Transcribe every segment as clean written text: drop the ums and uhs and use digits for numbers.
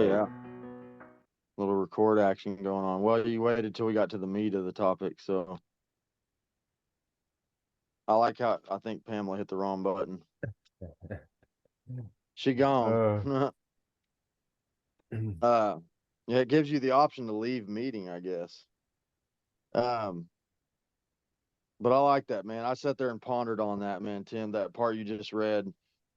yeah. Little record action going on. Well, you waited till we got to the meat of the topic, so I like how I think Pamela hit the wrong button. She gone. Yeah, it gives you the option to leave meeting, I guess. But I like that, man. I sat there and pondered on that, man, Tim. That part you just read.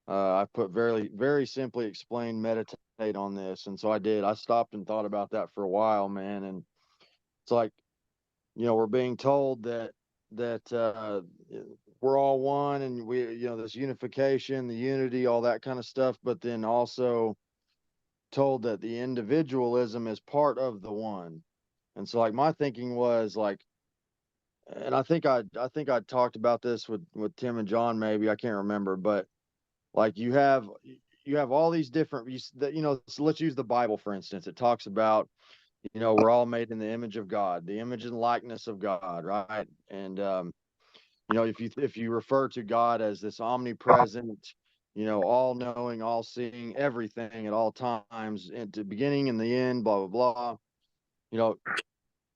I put very, very simply explained, meditate on this, and so I did. I stopped and thought about that for a while, man, and it's like, we're being told that we're all one, and we, this unification, the unity, all that kind of stuff, but then also told that the individualism is part of the one. And so, like, my thinking was like, and I think I talked about this with Tim and John, maybe, I can't remember, but like you have all these different, so let's use the Bible, for instance. It talks about, we're all made in the image of God, the image and likeness of God, right? And if you refer to God as this omnipresent, all knowing, all seeing, everything at all times, at the beginning and the end, blah blah blah, you know,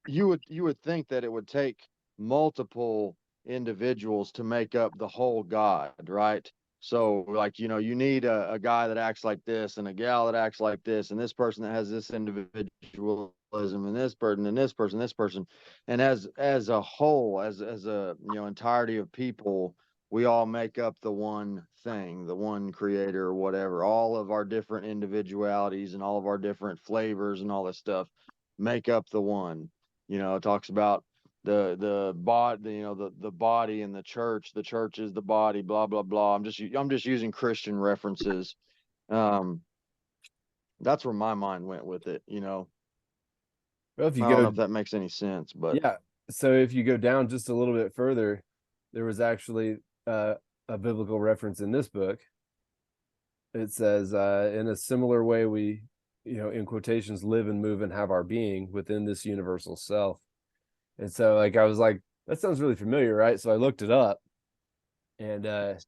you would think that it would take multiple individuals to make up the whole God, right? So, like, you need a guy that acts like this, and a gal that acts like this, and this person that has this individualism, and this person, and this person, and as a whole, as a entirety of people, we all make up the one thing, the one creator, or whatever. All of our different individualities and all of our different flavors and all this stuff make up the one. It talks about the body, the body and the church. The church is the body, blah blah blah. I'm just using Christian references. That's where my mind went with it. Well, if I you don't know if that makes any sense, but yeah. So if you go down just a little bit further, there was actually a biblical reference in this book. It says, in a similar way, we, in quotations, live and move and have our being within this universal self. And so, like, I was like, that sounds really familiar, right? So I looked it up, and I'm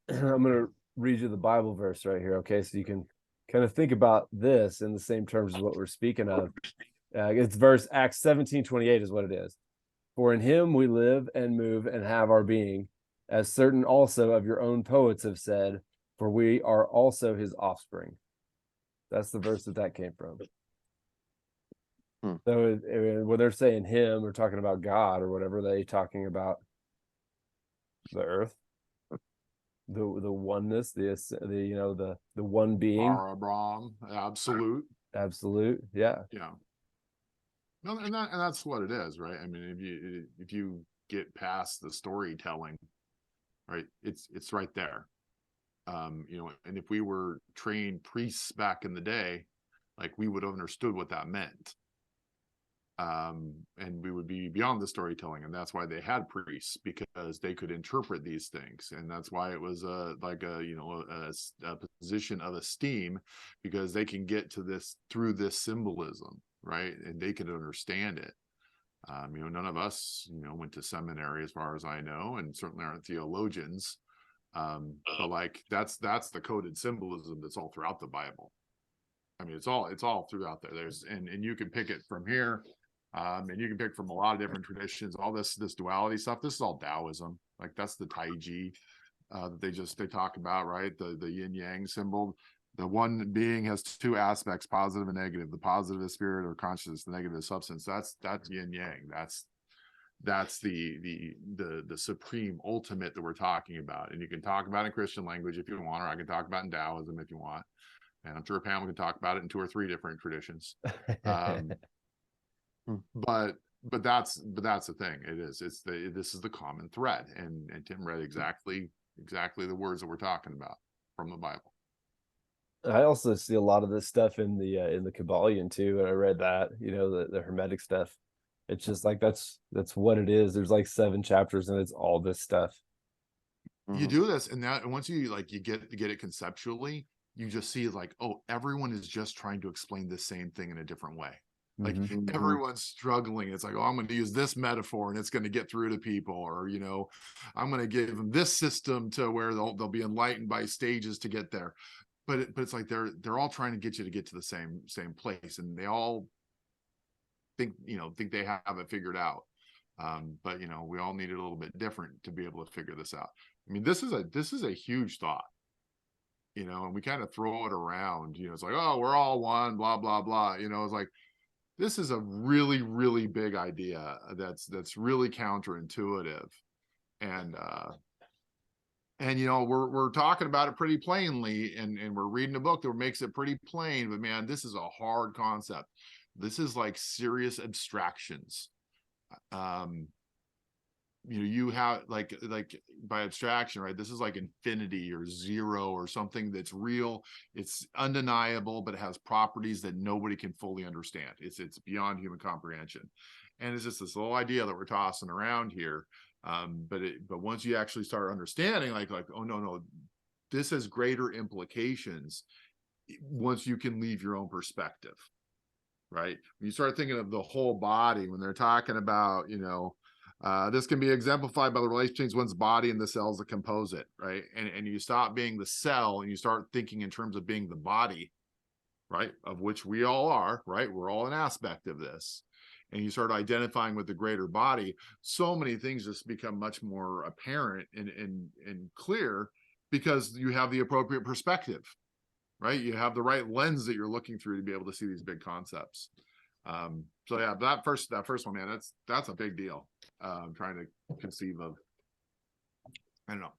going to read you the Bible verse right here, okay? So you can kind of think about this in the same terms as what we're speaking of. It's verse Acts 17:28 is what it is. For in him we live and move and have our being, as certain also of your own poets have said, for we are also his offspring. That's the verse that came from. So when they're saying him or talking about God or whatever, they talking about the earth, the oneness, the one being, Abraham, absolute, yeah. No, and that's what it is, right? I mean, if you get past the storytelling, right, it's right there. And if we were trained priests back in the day, like, we would have understood what that meant. And we would be beyond the storytelling, and that's why they had priests, because they could interpret these things, and that's why it was a position of esteem, because they can get to this through this symbolism, right? And they can understand it. None of us went to seminary, as far as I know, and certainly aren't theologians. But like, that's the coded symbolism that's all throughout the Bible. I mean, it's all throughout there. And you can pick it from here. And you can pick from a lot of different traditions. All this duality stuff, this is all Taoism. Like, that's the Taiji that they talk about, right? The yin yang symbol. The one being has two aspects, positive and negative. The positive is spirit or consciousness. The negative is substance. That's yin yang. That's the supreme ultimate that we're talking about. And you can talk about it in Christian language if you want, or I can talk about it in Taoism if you want. And I'm sure Pam can talk about it in 2 or 3 different traditions. But that's the thing. This is the common thread, and Tim read exactly the words that we're talking about from the Bible. I also see a lot of this stuff in the Kabbalion too, and I read that, the Hermetic stuff. It's just like that's what it is. There's like 7 chapters, and it's all this stuff. You do this, and once you get it conceptually, you just see like, oh, everyone is just trying to explain the same thing in a different way. Like, everyone's struggling. It's like, oh, I'm going to use this metaphor and it's going to get through to people, or I'm going to give them this system to where they'll be enlightened by stages to get there. but it's like they're all trying to get you to get to the same place, and they all think they have it figured out. But we all need it a little bit different to be able to figure this out. I mean, this is a huge thought, and we kind of throw it around. It's like, oh, we're all one, blah blah blah. It's like, this is a really, really big idea that's really counterintuitive, and we're talking about it pretty plainly, and we're reading a book that makes it pretty plain. But man, this is a hard concept. This is like serious abstractions. You have like by abstraction, right? This is like infinity or zero or something that's real. It's undeniable, but it has properties that nobody can fully understand. It's beyond human comprehension, and it's just this little idea that we're tossing around here. But once you actually start understanding, like oh no, this has greater implications. Once you can leave your own perspective, right? When you start thinking of the whole body, when they're talking about, this can be exemplified by the relation between one's body and the cells that compose it, right? And you stop being the cell and you start thinking in terms of being the body, right? Of which we all are, right? We're all an aspect of this. And you start identifying with the greater body, so many things just become much more apparent and clear, because you have the appropriate perspective, right? You have the right lens that you're looking through to be able to see these big concepts. So yeah, that first one, man, that's a big deal. I'm trying to conceive of, I don't know.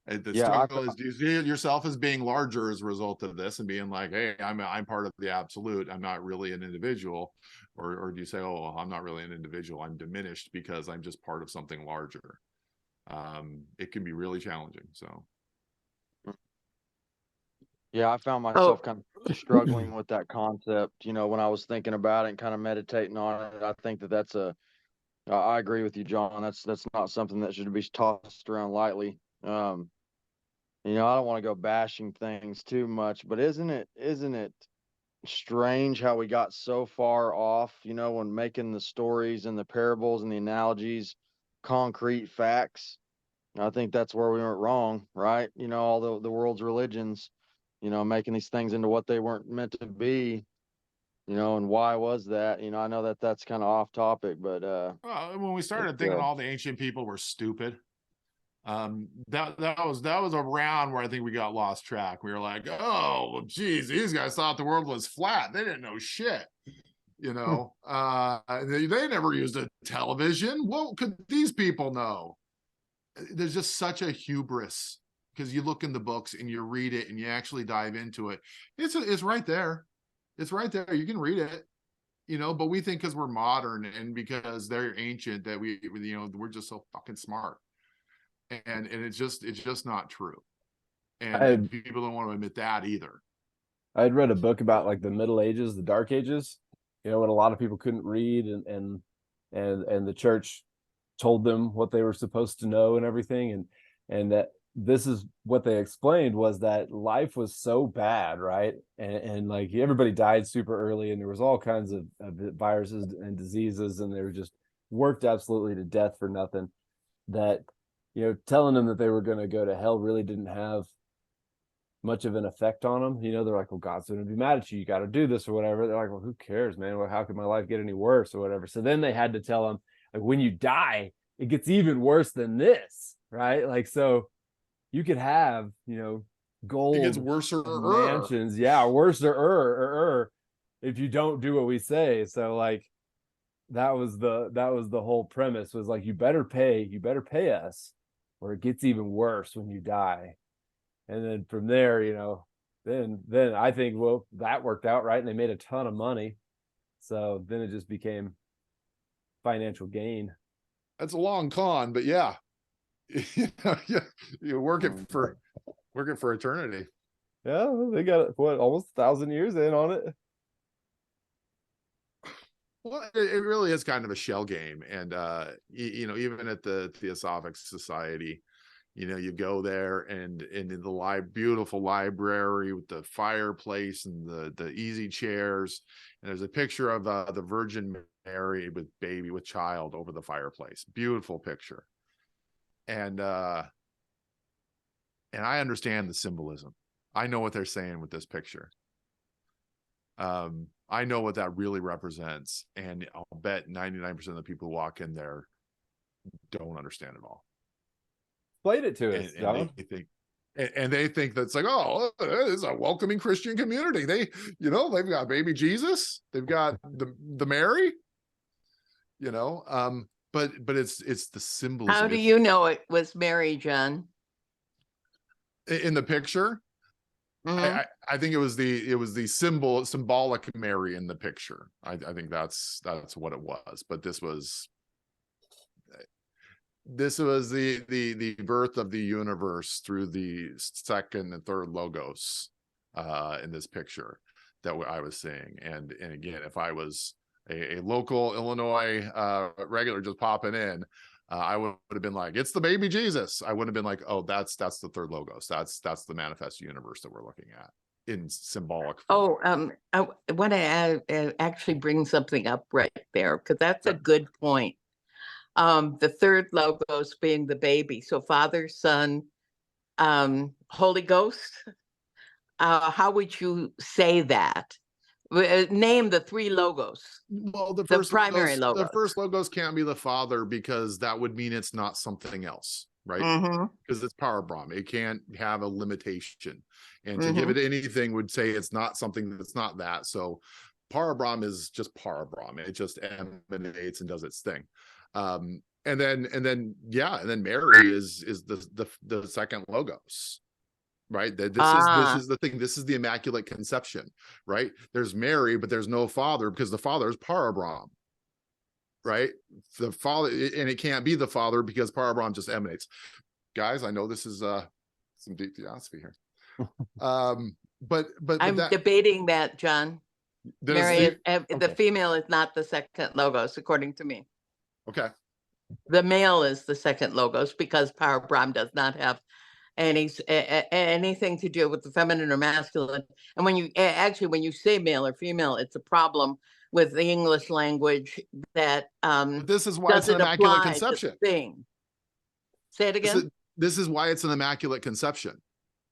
The struggle is, do you see yourself as being larger as a result of this and being like, hey, I'm part of the absolute, I'm not really an individual, or do you say, oh, well, I'm not really an individual, I'm diminished because I'm just part of something larger? It can be really challenging. So yeah, I found myself kind of struggling with that concept, when I was thinking about it and kind of meditating on it. I think that's I agree with you, John. That's not something that should be tossed around lightly. I don't want to go bashing things too much, but isn't it strange how we got so far off, when making the stories and the parables and the analogies concrete facts? I think that's where we went wrong, right? All the world's religions, making these things into what they weren't meant to be, and why was that? I know that's kind of off topic, but well, when we started thinking all the ancient people were stupid, that was around where I think we got lost track. We were like, oh, well, geez, these guys thought the world was flat. They didn't know shit. They never used a television. What could these people know? There's just such a hubris, because you look in the books and you read it and you actually dive into it. It's right there. It's right there. You can read it, but we think because we're modern and because they're ancient that we're just so fucking smart. And it's just not true. And people don't want to admit that either. I'd read a book about like the Middle Ages, the Dark Ages, when a lot of people couldn't read, and the church told them what they were supposed to know and everything, and that this is what they explained, was that life was so bad, right? And like everybody died super early, and there was all kinds of viruses and diseases, and they were just worked absolutely to death for nothing. That telling them that they were going to go to hell really didn't have much of an effect on them. They're like, well, God's going to be mad at you, you got to do this or whatever. They're like, well, who cares, man? Well, how could my life get any worse or whatever? So then they had to tell them, like, when you die, it gets even worse than this, right? Like, so you could have, gold, it gets worse mansions, worse if you don't do what we say. So like, that was the whole premise, was like, you better pay us, or it gets even worse when you die. And then from there, then I think, well, that worked out, right? And they made a ton of money. So then it just became financial gain. That's a long con, but yeah. You're working for eternity. Yeah, they got almost 1,000 years in on it. Well, it really is kind of a shell game. And even at the Theosophic Society, you go there and in the beautiful library with the fireplace and the easy chairs, and there's a picture of the Virgin Mary with child over the fireplace. Beautiful picture. And I understand the symbolism. I know what they're saying with this picture. I know what that really represents, and I'll bet 99% of the people who walk in there don't understand it all. Explain it to us, John. And they think, and they think that's like, oh, it's a welcoming Christian community. They, you know, they've got baby Jesus, they've got the Mary, you know, but it's the symbolism. How do you know it was Mary, John? In the picture? Mhm. I think it was the symbolic Mary in the picture. I think that's what it was. But this was the birth of the universe through the second and third logos in this picture that I was seeing. And again, if I was a local Illinois regular just popping in, I would have been like, it's the baby Jesus. I wouldn't have been like, oh, that's the third logos. That's the manifest universe that we're looking at in symbolic form. Oh, I want to actually bring something up right there, because that's a Yeah. good point. The third logos being the baby. So Father, Son, Holy Ghost. How would you say that? Name the three logos. Well, the primary logos. The first logos can't be the Father, because that would mean it's not something else, right? Mhm. Because it's power Brahm. It can't have a limitation. And to give it anything would say it's not something that's not that. So power Brahm is just power Brahm. It just emanates and does its thing. And then Mary is the second logos. Right. This is the thing. This is the Immaculate Conception, right? There's Mary, but there's no Father, because the Father is Parabrahm, right? The Father, and it can't be the Father because Parabrahm just emanates. Guys, I know this is some deep theosophy here. But I'm debating that, John. Mary, the female is not the second logos, according to me. Okay. The male is the second logos, because Parabrahm does not have anything to do with the feminine or masculine. And when you actually, when you say male or female, it's a problem with the English language that But this is why it's an Immaculate Conception. Thing. Say it again. This is why it's an Immaculate Conception,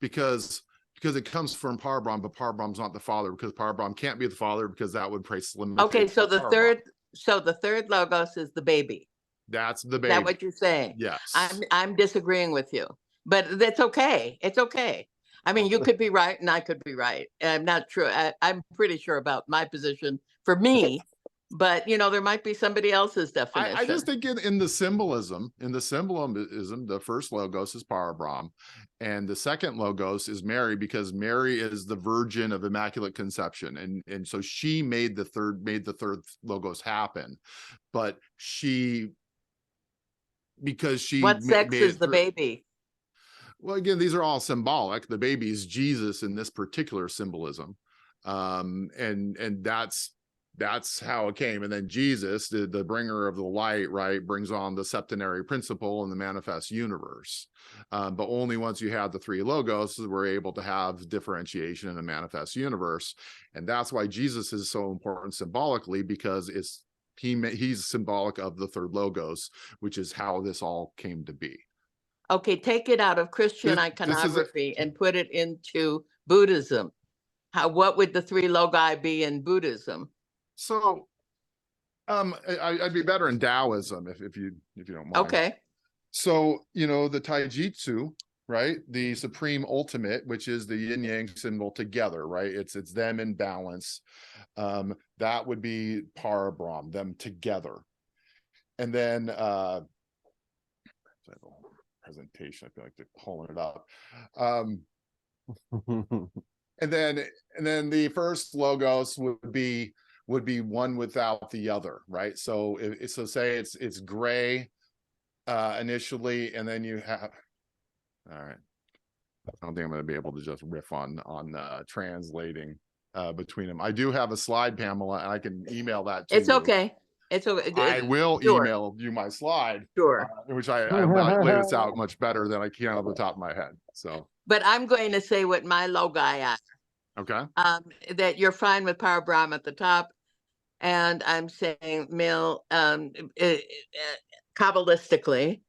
because it comes from Parabrahm, but Parabrahm's not the Father, because Parabrahm can't be the Father, because that would place limitations. Okay, so the third logos is the baby. That's the baby. Is that what you're saying? Yes. I'm disagreeing with you, but that's okay. It's okay. I mean, you could be right and I could be right. I'm not sure. I'm pretty sure about my position for me, but you know, there might be somebody else's definition. I just think in the symbolism, the first logos is Parabrahm, and the second logos is Mary, because Mary is the Virgin of Immaculate Conception, and so she made the third logos happen, but what sex is the baby? Well, again, these are all symbolic. The baby is Jesus in this particular symbolism, and that's how it came. And then Jesus, the bringer of the light, right, brings on the septenary principle in the manifest universe. But only once you have the three logos, we're able to have differentiation in the manifest universe. And that's why Jesus is so important symbolically, because he's symbolic of the third logos, which is how this all came to be. Okay, take it out of Christian iconography and put it into Buddhism. What would the three logi be in Buddhism? So, I'd be better in Taoism if you don't mind. Okay. So, you know, the Taijutsu, right? The supreme ultimate, which is the yin yang symbol together, right? It's them in balance. That would be Parabrahm, them together. And then presentation, I feel like they're pulling it up. And then the first logos would be one without the other, right? So say it's gray initially, and then you have, all right, I don't think I'm going to be able to just riff on translating between them. I do have a slide, Pamela, and I can email that to you. It's okay. It's okay. I will email you my slide, sure, which I lay this out much better than I can off the top of my head. So, but I'm going to say what my logi are. Okay. That you're fine with Parabrahm at the top, and I'm saying male. Kabbalistically,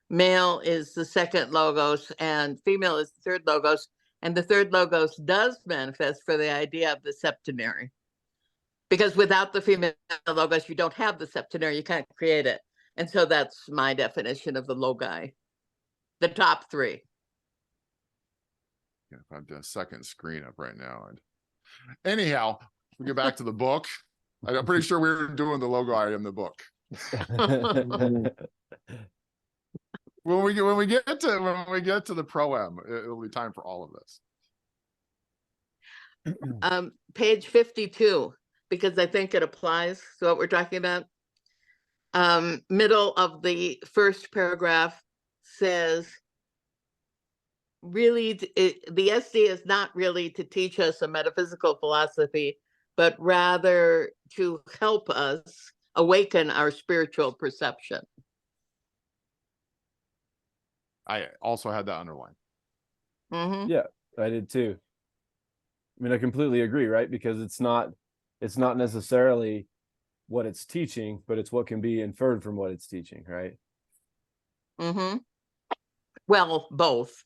male is the second logos, and female is the third logos. And the third logos does manifest for the idea of the septenary. Because without the female logos, you don't have the septenary, you can't create it. And so that's my definition of the logi, the top three. Yeah, if I've done a second screen up right now. Anyhow, we get back to the book. I'm pretty sure we were doing the logi in the book. When we get to the proem, it'll be time for all of this. Page 52, because I think it applies to what we're talking about. Middle of the first paragraph says, really, the SD is not really to teach us a metaphysical philosophy, but rather to help us awaken our spiritual perception. I also had that underlined. Mm-hmm. Yeah, I did too. I mean, I completely agree, right? Because it's not necessarily what it's teaching, but it's what can be inferred from what it's teaching, right? Mm-hmm. Well, both.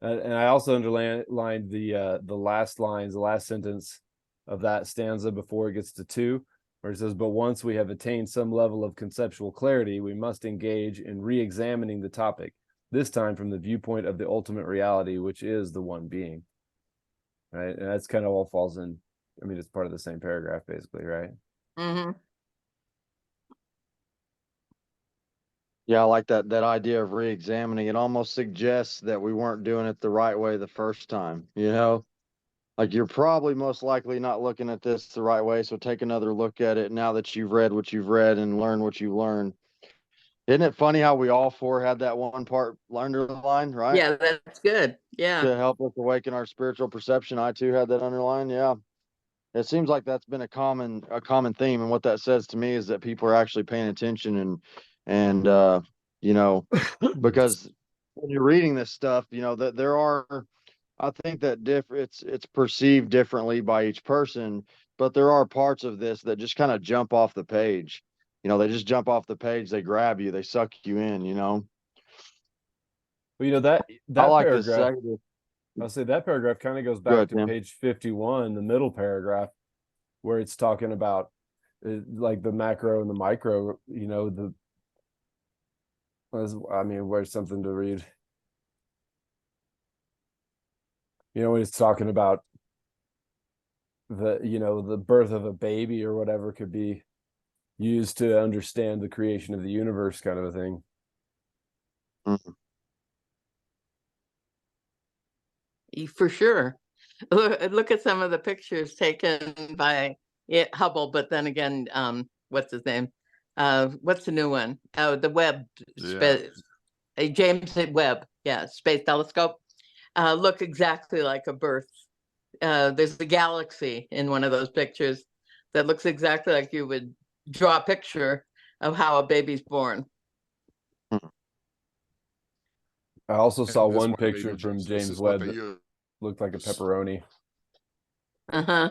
And I also underlined the last lines, the last sentence of that stanza before it gets to 2, where it says, "But once we have attained some level of conceptual clarity, we must engage in re-examining the topic, this time from the viewpoint of the ultimate reality, which is the one being." Right? And that's kind of all falls in, I mean, it's part of the same paragraph, basically, right? Mm-hmm. Yeah, I like that idea of re-examining. It almost suggests that we weren't doing it the right way the first time, you know? Like, you're probably most likely not looking at this the right way, so take another look at it now that you've read what you've read and learned what you've learned. Isn't it funny how we all four had that one part underlined, right? Yeah, that's good. Yeah. To help us awaken our spiritual perception. I too had that underlined. Yeah. It seems like that's been a common theme. And what that says to me is that people are actually paying attention and you know, because when you're reading this stuff, you know, that there are, I think that it's perceived differently by each person, but there are parts of this that just kind of jump off the page. You know, they just jump off the page, they grab you, they suck you in, you know. Well, you know, that I like this paragraph, second. I'll say that paragraph kind of goes Go back ahead, to Tim. page 51, the middle paragraph, where it's talking about like the macro and the micro, you know, I mean, where's something to read? You know, when it's talking about the birth of a baby or whatever could be used to understand the creation of the universe, kind of a thing. Mm-hmm. For sure. Look at some of the pictures taken by Hubble, but then again, what's his name? What's the new one? Oh, the Webb, James Webb, Space Telescope. Look exactly like a birth. There's a galaxy in one of those pictures that looks exactly like you would draw a picture of how a baby's born. I also saw one maybe picture from this James is what Webb they that use. looked like a pepperoni. Uh-huh.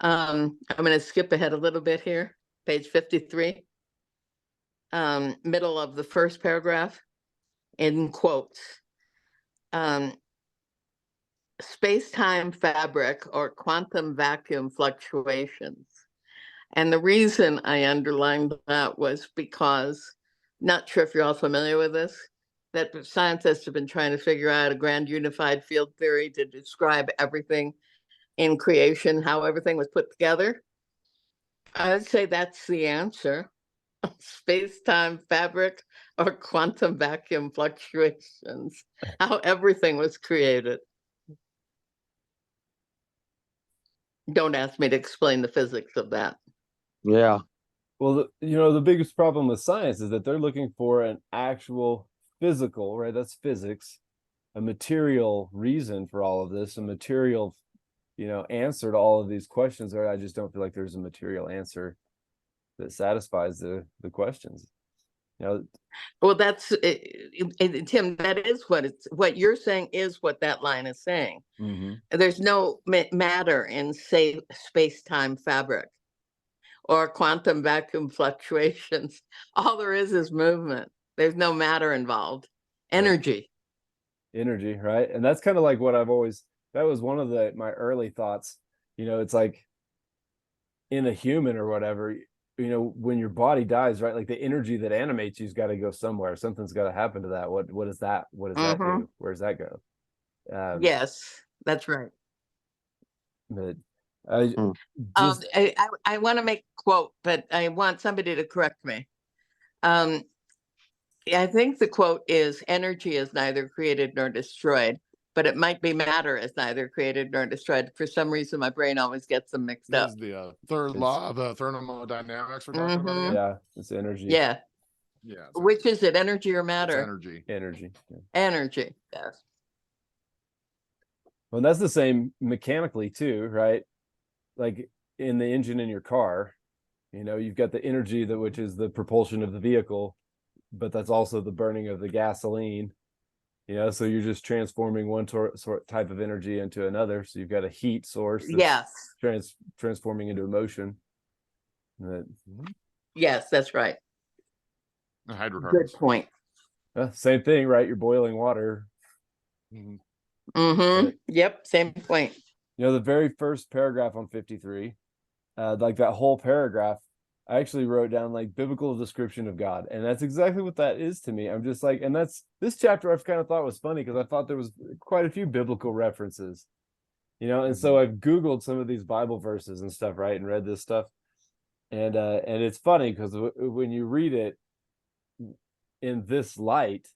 I'm going to skip ahead a little bit here. Page 53. Middle of the first paragraph, in quotes. Space-time fabric or quantum vacuum fluctuations. And the reason I underlined that was because, not sure if you're all familiar with this, that scientists have been trying to figure out a grand unified field theory to describe everything in creation, how everything was put together. I'd say that's the answer. Space-time fabric or quantum vacuum fluctuations, how everything was created. Don't ask me to explain the physics of that. Yeah. Well, the biggest problem with science is that they're looking for an actual physical, right? That's physics, a material reason for all of this, a material, answer to all of these questions. Or I just don't feel like there's a material answer that satisfies the questions. Well, that's Tim. That is what you're saying is what that line is saying. Mm-hmm. There's no matter in, say, space-time fabric. or quantum vacuum fluctuations. All there is movement. There's no matter involved. Energy. Energy, right? And that's kind of like what I've always, that was one of my early thoughts. You know, it's like in a human or whatever, you know, when your body dies, right? Like the energy that animates you's got to go somewhere. Something's got to happen to that. What is that? What does that do? Where does that go? Yes, that's right. But just I want to make a quote, but I want somebody to correct me. I think the quote is, energy is neither created nor destroyed, but it might be matter is neither created nor destroyed. For some reason, my brain always gets them mixed This up. is the third law of thermodynamics we're talking about. Yeah, it's energy. Yeah. Yeah. Which is it, energy or matter? It's energy. Energy. Yeah. Energy, yes. Well, that's the same mechanically too, right? Like in the engine in your car, you know, you've got the energy that which is the propulsion of the vehicle, but that's also the burning of the gasoline. You know, so you're just transforming one type of energy into another. So you've got a heat source that's transforming into motion. Yes, that's right. Hydrocarbons. Good point. Same thing, right? You're boiling water. Yep, same point. You know, the very first paragraph on 53, like that whole paragraph, I actually wrote down like biblical description of God. And that's exactly what that is to me. I'm just like, and that's this chapter I've kind of thought was funny because I thought there was quite a few biblical references, you know, and so I've Googled some of these Bible verses and stuff, right, and read this stuff. And it's funny because when you read it in this light,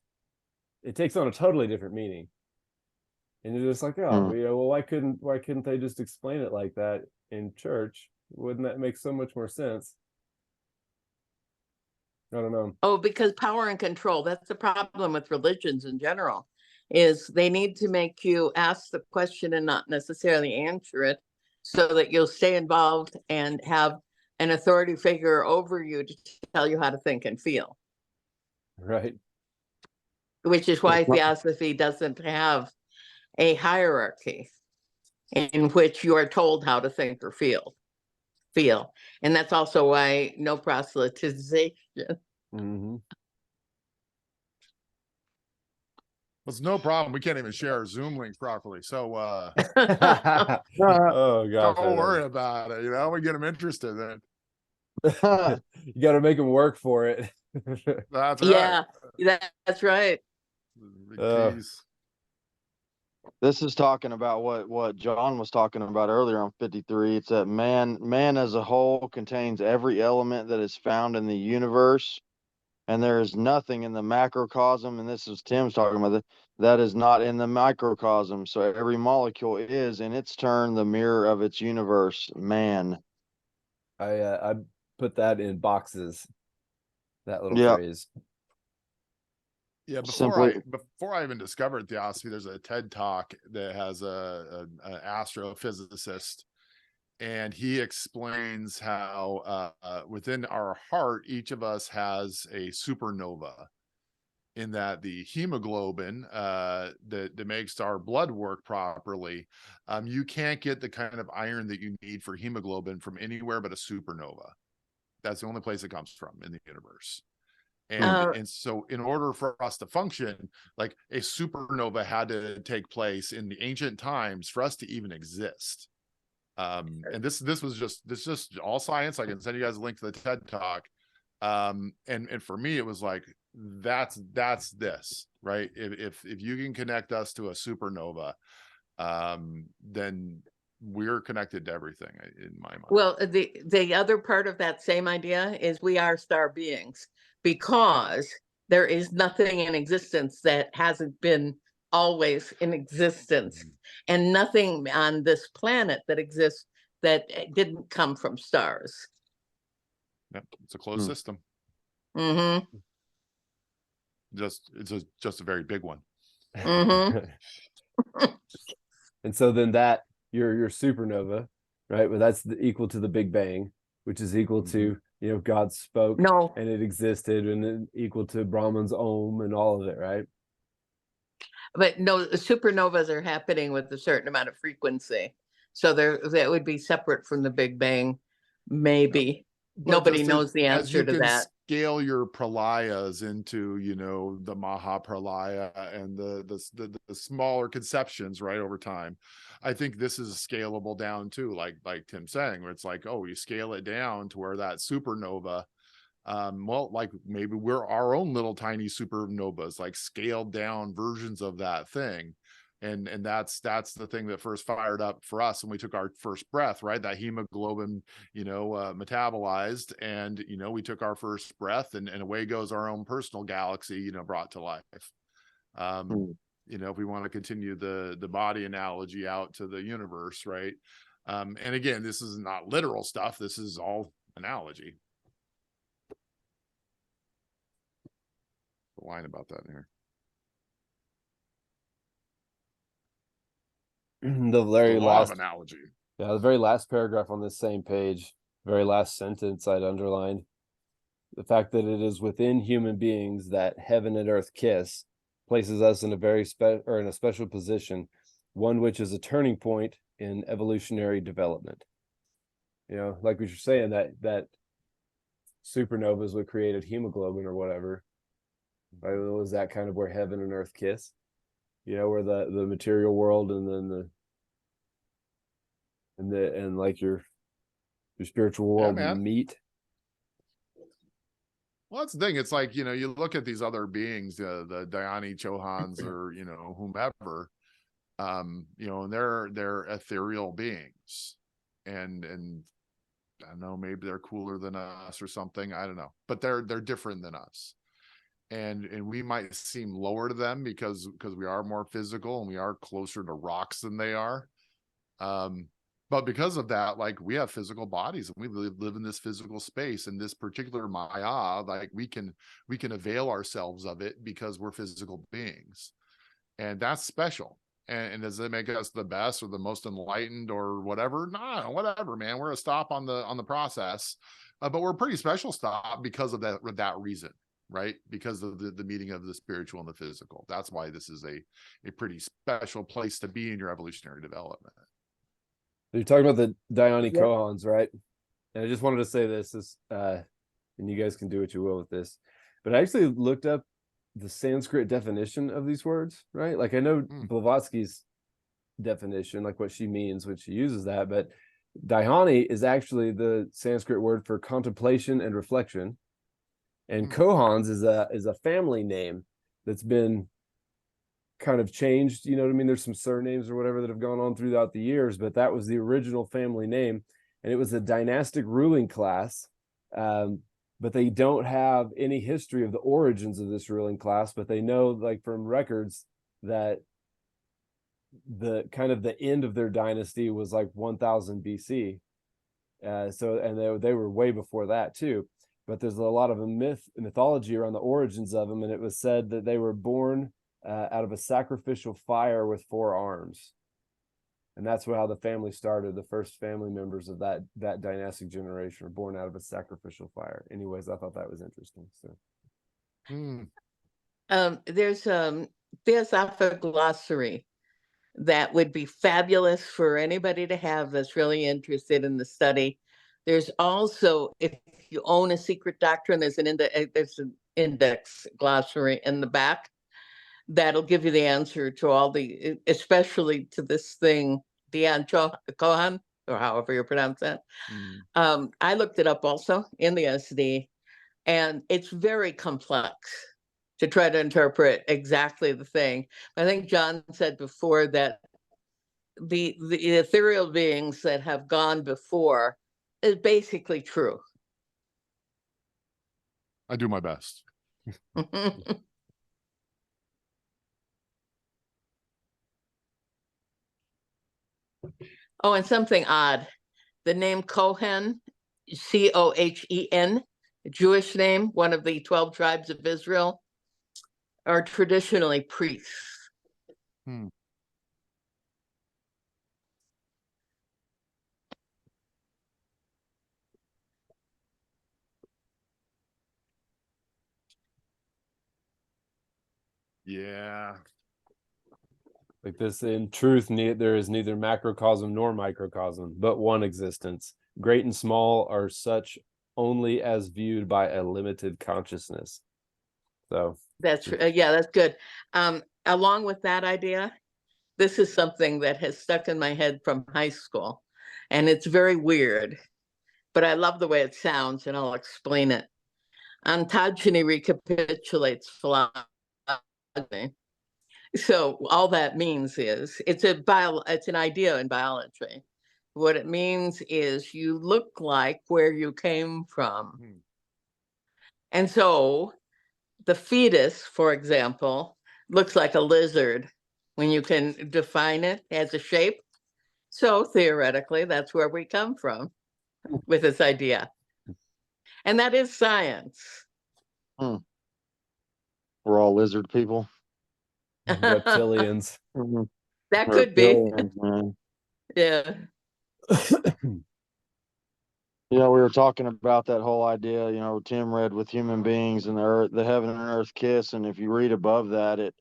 it takes on a totally different meaning. And you're just like, oh, you know, well, why couldn't they just explain it like that in church? Wouldn't that make so much more sense? I don't know. Oh, because power and control, that's the problem with religions in general, is they need to make you ask the question and not necessarily answer it so that you'll stay involved and have an authority figure over you to tell you how to think and feel. Right. Which is why theosophy doesn't have a hierarchy in which you are told how to think or feel. And that's also why no proselytization. It's no problem. We can't even share our Zoom link properly. So oh gosh, don't worry about it. You know, we get them interested in it. You got to make them work for it. That's right. Yeah, that's right. This is talking about what John was talking about earlier on 53. It's that man as a whole contains every element that is found in the universe, and there is nothing in the macrocosm, and this is Tim's talking about that is not in the microcosm. So every molecule is in its turn the mirror of its universe, man. I put that in boxes, that little phrase. Yeah, before I even discovered theosophy, there's a TED talk that has an astrophysicist, and he explains how within our heart, each of us has a supernova, in that the hemoglobin that makes our blood work properly, you can't get the kind of iron that you need for hemoglobin from anywhere but a supernova. That's the only place it comes from in the universe. And so in order for us to function, like a supernova had to take place in the ancient times for us to even exist. And this is just all science. I can send you guys a link to the TED talk. And for me, it was like, that's this, right? If you can connect us to a supernova, then we're connected to everything in my mind. Well, the other part of that same idea is we are star beings, because there is nothing in existence that hasn't been always in existence, and nothing on this planet that exists that didn't come from stars. Yep, it's a closed system. It's just a very big one. And so then that your supernova, right? Well, that's equal to the Big Bang, which is equal to, you know, God spoke and it existed, and then equal to Brahman's Om and all of it, right? But no, supernovas are happening with a certain amount of frequency, so that would be separate from the Big Bang, maybe. Nobody just knows the as answer you to can that. scale your pralayas into, you know, the Mahapralaya and the smaller conceptions, right, over time. I think this is scalable down too, like Tim's saying, where it's like, oh, you scale it down to where that supernova, well, like maybe we're our own little tiny supernovas, like scaled down versions of that thing. And that's the thing that first fired up for us when we took our first breath, right? That hemoglobin, you know, metabolized, and you know, we took our first breath, and away goes our own personal galaxy, you know, brought to life. You know, if we want to continue the body analogy out to the universe, right? And again, this is not literal stuff. This is all analogy. A line about that in here. The very A lot last of analogy. Yeah, the very last paragraph on this same page, very last sentence I'd underlined. The fact that it is within human beings that heaven and earth kiss places us in a very in a special position, one which is a turning point in evolutionary development. You know, like we were saying, that supernovas would create created hemoglobin or whatever. Right? Was that kind of where heaven and earth kiss? You know, where the material world and then and like your spiritual world meet. Well, that's the thing. It's like, you know, you look at these other beings, the Dhyani Chohans or, you know, whomever, you know, and they're ethereal beings, and I don't know, maybe they're cooler than us or something. I don't know, but they're different than us, and we might seem lower to them because we are more physical and we are closer to rocks than they are. But because of that, like, we have physical bodies and we live in this physical space, and this particular Maya, like we can avail ourselves of it because we're physical beings, and that's special. And does it make us the best or the most enlightened or whatever? No, whatever, man. We're a stop on the process, but we're a pretty special stop because of that reason, right? Because of the meeting of the spiritual and the physical. That's why this is a pretty special place to be in your evolutionary development. You're talking about the Dhyani Kohans, right? And I just wanted to say this and you guys can do what you will with this, but I actually looked up the Sanskrit definition of these words, right? Like, I know Blavatsky's definition, like what she means when she uses that, but Dhyani is actually the Sanskrit word for contemplation and reflection, and Kohans is a family name that's been kind of changed, you know what I mean? There's some surnames or whatever that have gone on throughout the years, but that was the original family name, and it was a dynastic ruling class. But they don't have any history of the origins of this ruling class, but they know, like, from records, that the kind of the end of their dynasty was like 1000 BC. And they were way before that too. But there's a lot of mythology around the origins of them, and it was said that they were born out of a sacrificial fire with 4 arms, and that's how the family started. The first family members of that dynastic generation were born out of a sacrificial fire. Anyways, I thought that was interesting. So there's a theosophical glossary that would be fabulous for anybody to have that's really interested in the study. There's also, if you own a secret doctrine, there's an index glossary in the back that'll give you the answer to all the, especially to this thing, Dian Kohan, or however you pronounce that. I looked it up also in the SD, and it's very complex to try to interpret exactly the thing. I think John said before that the ethereal beings that have gone before is basically true. I do my best. Oh, and something odd. The name Cohen, Cohen, Jewish name, one of the 12 tribes of Israel, are traditionally priests. Yeah. like this, in truth, there is neither macrocosm nor microcosm, but one existence. Great and small are such only as viewed by a limited consciousness. So That's yeah, that's good. Along with that idea, this is something that has stuck in my head from high school, and it's very weird, but I love the way it sounds, and I'll explain it. Ontogeny recapitulates philosophy. So all that means is it's an idea in biology. What it means is you look like where you came from. And so the fetus, for example, looks like a lizard when you can define it as a shape. So theoretically, that's where we come from with this idea. And that is science. We're all lizard people. reptilians. That could be. Reptilians, man. Yeah. You know, we were talking about that whole idea, you know, Tim read with human beings and the earth, the heaven and earth kiss. And if you read above that, it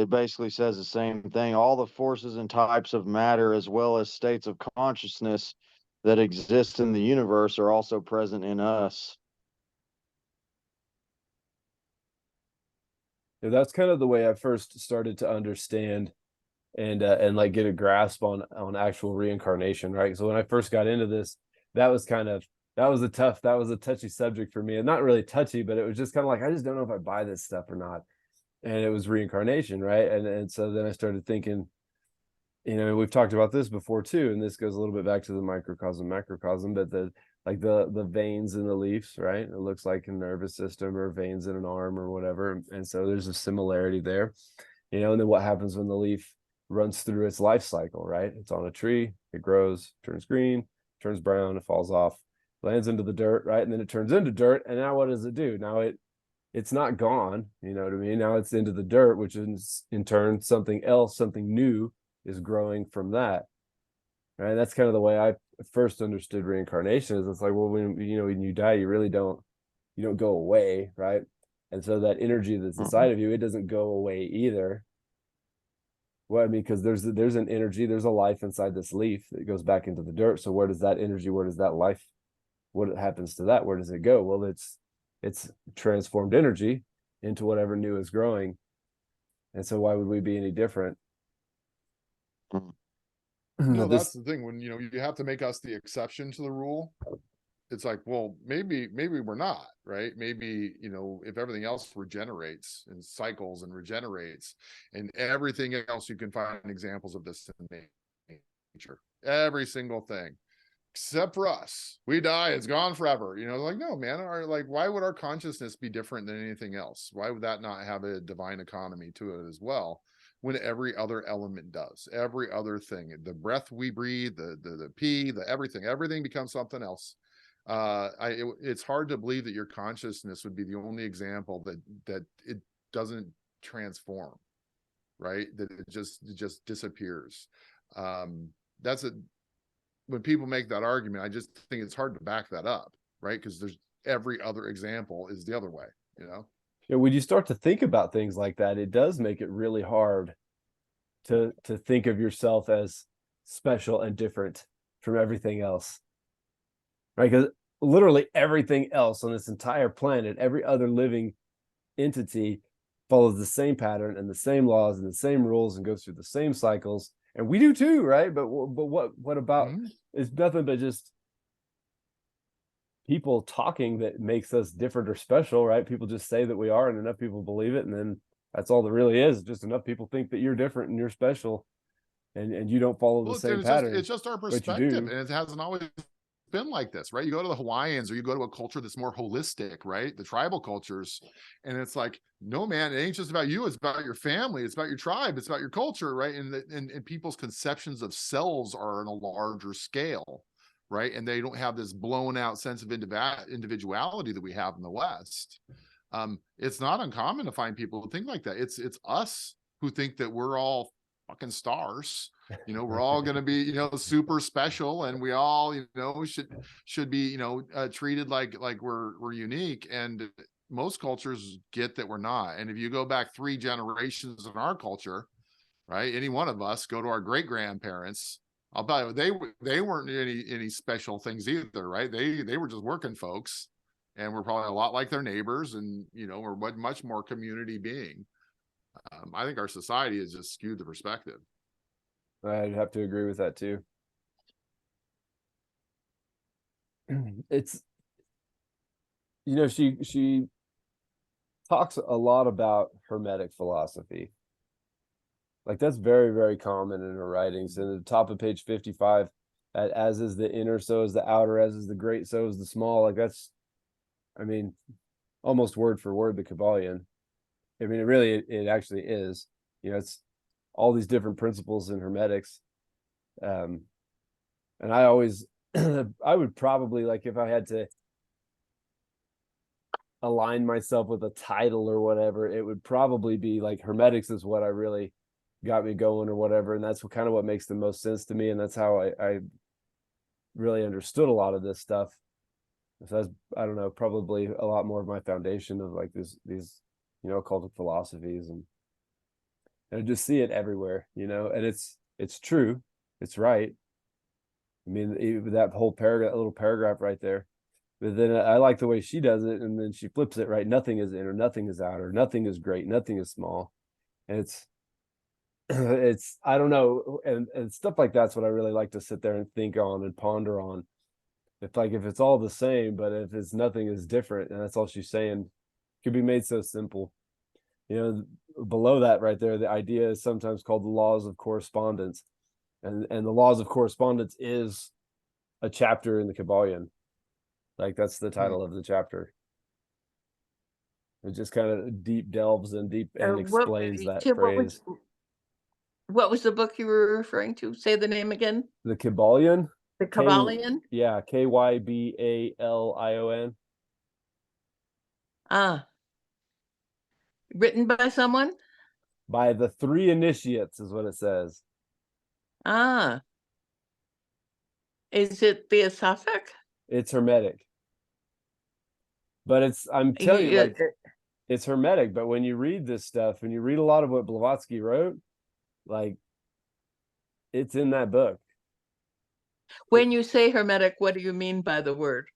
basically says the same thing. All the forces and types of matter, as well as states of consciousness that exist in the universe, are also present in us. Yeah, that's kind of the way I first started to understand and like get a grasp on actual reincarnation, right? So when I first got into this, that was a touchy subject for me, and not really touchy, but it was just kind of like, I just don't know if I buy this stuff or not. And it was reincarnation, right? And so then I started thinking, you know, we've talked about this before too, and this goes a little bit back to the microcosm, macrocosm, but the veins in the leaves, right? It looks like a nervous system or veins in an arm or whatever. And so there's a similarity there, you know. And then what happens when the leaf runs through its life cycle, right? It's on a tree, it grows, turns green, turns brown, it falls off, lands into the dirt, right? And then it turns into dirt. And now what does it do? Now it's not gone, you know what I mean? Now it's into the dirt, which is in turn something else, something new is growing from that. Right? That's kind of the way I first understood reincarnation. Is it's like, well, when you die, you don't go away, right? And so that energy that's inside of you, it doesn't go away either. Well, I mean, because there's an energy, there's a life inside this leaf that goes back into the dirt. So where does that energy, where does that life, what happens to that? Where does it go? Well, it's transformed energy into whatever new is growing. And so why would we be any different? No, that's the thing. When you have to make us the exception to the rule, it's like, well, maybe we're not, right? Maybe, if everything else regenerates and cycles and regenerates, and everything else, you can find examples of this in nature. Every single thing, except for us. We die, it's gone forever. Like, no, man, why would our consciousness be different than anything else? Why would that not have a divine economy to it as well? When every other element does, every other thing, the breath we breathe, the pee, everything becomes something else. It's hard to believe that your consciousness would be the only example that it doesn't transform, right? That it just disappears. When people make that argument, I just think it's hard to back that up, right? Because there's every other example is the other way, When you start to think about things like that, it does make it really hard to think of yourself as special and different from everything else, right? Because literally everything else on this entire planet, every other living entity follows the same pattern and the same laws and the same rules and goes through the same cycles, and we do too, right? But what about it's nothing but just people talking that makes us different or special, right? People just say that we are, and enough people believe it, and then that's all there really is. Just enough people think that you're different and you're special, and you don't follow the same pattern. It's just our perspective, and it hasn't always been like this, right? You go to the Hawaiians, or you go to a culture that's more holistic, right? The tribal cultures, and it's like, no, man, it ain't just about you. It's about your family. It's about your tribe. It's about your culture, right? And people's conceptions of selves are on a larger scale, right? And they don't have this blown out sense of individuality that we have in the West. It's not uncommon to find people who think like that. It's us who think that we're all fucking stars. We're all going to be, super special, and we all, should be, treated like we're unique. And most cultures get that we're not. And if you go back 3 generations in our culture, right, any one of us go to our great grandparents, I'll tell you, they weren't any special things either, right? They were just working folks, and were probably a lot like their neighbors, and were much more community being. I think our society has just skewed the perspective. I'd have to agree with that too. It's, she talks a lot about Hermetic philosophy. Like that's very, very common in her writings. And at the top of page 55, as is the inner, so is the outer, as is the great, so is the small. Like that's, I mean, almost word for word the Kabbalion. I mean, it actually is. It's all these different principles in Hermetics. And I always, I would probably, like, if I had to align myself with a title or whatever, it would probably be like Hermetics is what I really got me going or whatever. And that's kind of what makes the most sense to me. And that's how I really understood a lot of this stuff. So that's, I don't know, probably a lot more of my foundation of like these occultic philosophies, and I just see it everywhere, and it's true, it's right. I mean, even that whole paragraph, that little paragraph right there. But then I like the way she does it, and then she flips it, right? Nothing is inner, nothing is outer, nothing is great, nothing is small. And it's I don't know, and stuff like that's what I really like to sit there and think on and ponder on. If it's all the same, but if it's nothing is different, and that's all she's saying, it could be made so simple. Below that right there, the idea is sometimes called the laws of correspondence, and the laws of correspondence is a chapter in the Kabbalion. Like that's the title of the chapter. It just kind of deep delves and explains that Tim, phrase. What was the book you were referring to? Say the name again. The Kabbalion. The Kabbalion? Yeah, Kybalion. Ah. Written by someone? By the three initiates is what it says. Ah. Is it Theosophic? It's Hermetic. But I'm telling you, like, it's Hermetic. But when you read this stuff, and you read a lot of what Blavatsky wrote, like, it's in that book. When you say Hermetic, what do you mean by the word?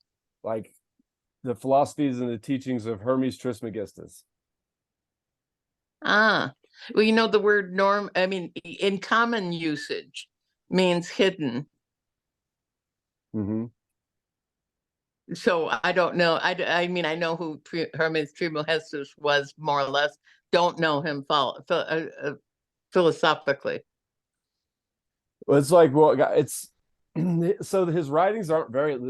Like the philosophies and the teachings of Hermes Trismegistus. Ah, well, the word norm, I mean, in common usage means hidden. Mm-hmm. So I don't know. I mean, I know who Hermes Trismegistus was, more or less. Don't know him philosophically. Well, it's like, well, it's so these